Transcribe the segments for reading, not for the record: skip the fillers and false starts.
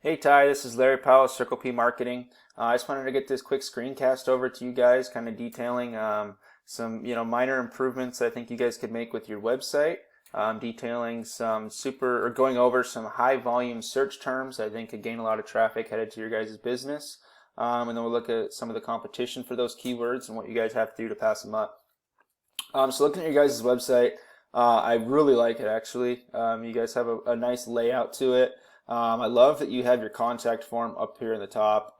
Hey Ty, this is Larry Powell, Circle P Marketing. I just wanted to get this quick screencast over to you guys, kind of detailing some minor improvements I think you guys could make with your website. Detailing some going over some high volume search terms I think could gain a lot of traffic headed to your guys' business. And then we'll look at some of the competition for those keywords and what you guys have to do to pass them up. So looking at your guys' website, I really like it actually. You guys have a nice layout to it. I love that you have your contact form up here in the top.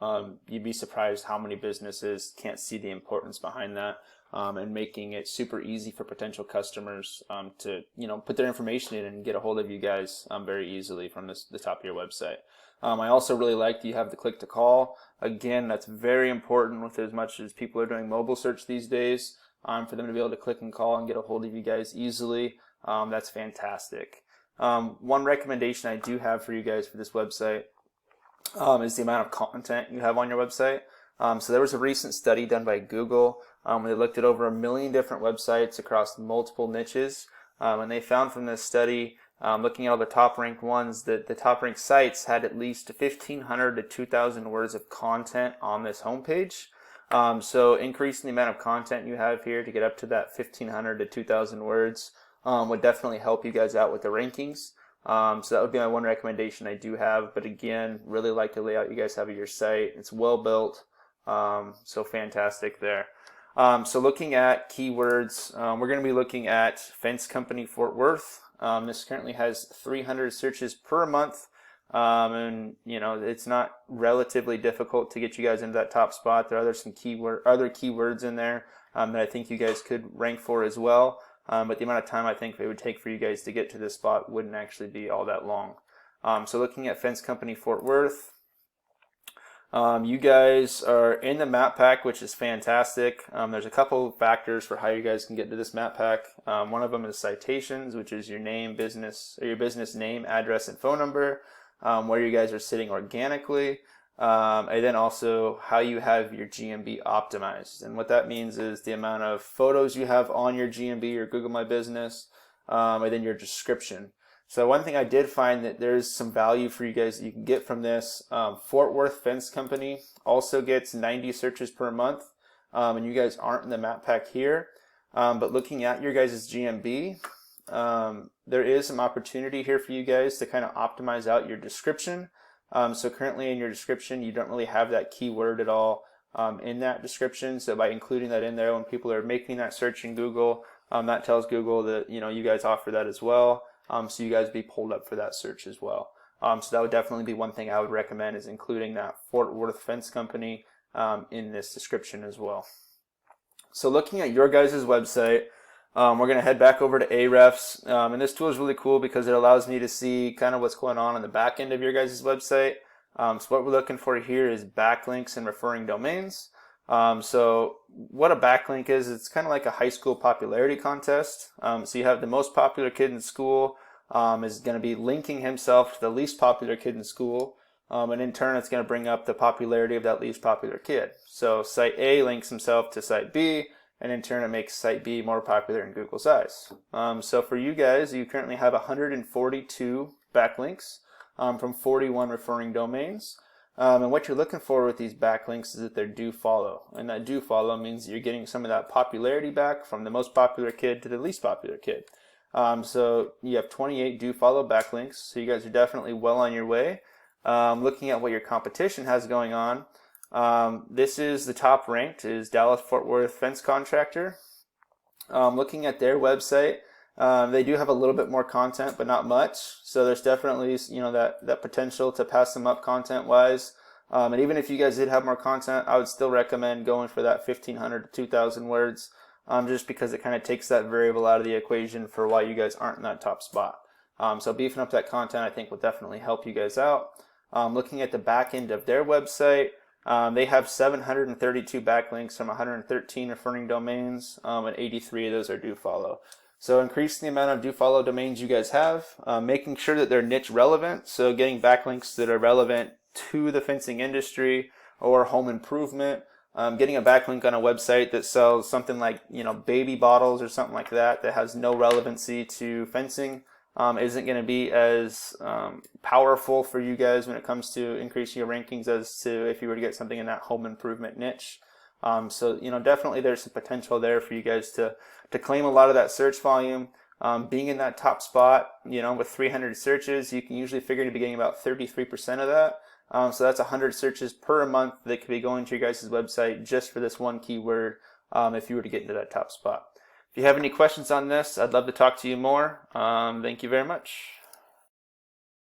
You'd be surprised how many businesses can't see the importance behind that, and making it super easy for potential customers to put their information in and get a hold of you guys very easily from the top of your website. I also really like that you have the click to call. Again, that's very important with as much as people are doing mobile search these days. For them to be able to click and call and get a hold of you guys easily. That's fantastic. One recommendation I do have for you guys for this website is the amount of content you have on your website. So there was a recent study done by Google. They looked at over 1 million different websites across multiple niches. And they found from this study, looking at all the top ranked ones, that the top ranked sites had at least 1,500 to 2,000 words of content on this homepage. So increasing the amount of content you have here to get up to that 1,500 to 2,000 words would definitely help you guys out with the rankings. So that would be my one recommendation I do have. But again, really like the layout you guys have of your site. It's well built, so fantastic there. So looking at keywords, we're going to be looking at Fence Company Fort Worth. This currently has 300 searches per month. And it's not relatively difficult to get you guys into that top spot. There are other keywords in there that I think you guys could rank for as well. But the amount of time I think it would take for you guys to get to this spot wouldn't actually be all that long. So looking at Fence Company Fort Worth, you guys are in the map pack, which is fantastic. There's a couple factors for how you guys can get to this map pack. One of them is citations, which is your business name, address, and phone number. Where you guys are sitting organically, and then also how you have your GMB optimized. And what that means is the amount of photos you have on your GMB or Google My Business, and then your description. So one thing I did find that there's some value for you guys that you can get from this. Fort Worth Fence Company also gets 90 searches per month, and you guys aren't in the map pack here. But looking at your guys' GMB, there is some opportunity here for you guys to kind of optimize out your description. So currently in your description, you don't really have that keyword at all in that description. So by including that in there when people are making that search in Google, that tells Google that you guys offer that as well. So you guys be pulled up for that search as well. So that would definitely be one thing I would recommend, is including that Fort Worth Fence Company in this description as well. So looking at your guys' website, we're going to head back over to Ahrefs, and this tool is really cool because it allows me to see kind of what's going on the back end of your guys' website. So what we're looking for here is backlinks and referring domains. So what a backlink is, it's kind of like a high school popularity contest. So you have the most popular kid in school is going to be linking himself to the least popular kid in school, and in turn it's going to bring up the popularity of that least popular kid. So site A links himself to site B, and in turn it makes site B more popular in Google's eyes. So for you guys, you currently have 142 backlinks from 41 referring domains. And what you're looking for with these backlinks is that they're do follow. And that do follow means that you're getting some of that popularity back from the most popular kid to the least popular kid. So you have 28 do follow backlinks, so you guys are definitely well on your way. Looking at what your competition has going on, this is the top ranked, is Dallas Fort Worth Fence Contractor. Looking at their website, they do have a little bit more content, but not much. So there's definitely that potential to pass them up content wise. And even if you guys did have more content, I would still recommend going for that 1,500 to 2,000 words, just because it kind of takes that variable out of the equation for why you guys aren't in that top spot. So beefing up that content I think will definitely help you guys out. Looking at the back end of their website, they have 732 backlinks from 113 referring domains, and 83 of those are do follow. So increasing the amount of do follow domains you guys have, making sure that they're niche relevant, so getting backlinks that are relevant to the fencing industry or home improvement, getting a backlink on a website that sells something like baby bottles or something like that has no relevancy to fencing. isn't going to be as powerful for you guys when it comes to increasing your rankings as to if you were to get something in that home improvement niche. So definitely there's some potential there for you guys to claim a lot of that search volume. Being in that top spot, with 300 searches, you can usually figure to be getting about 33% of that. So that's 100 searches per month that could be going to your guys' website just for this one keyword if you were to get into that top spot. If you have any questions on this, I'd love to talk to you more. Thank you very much.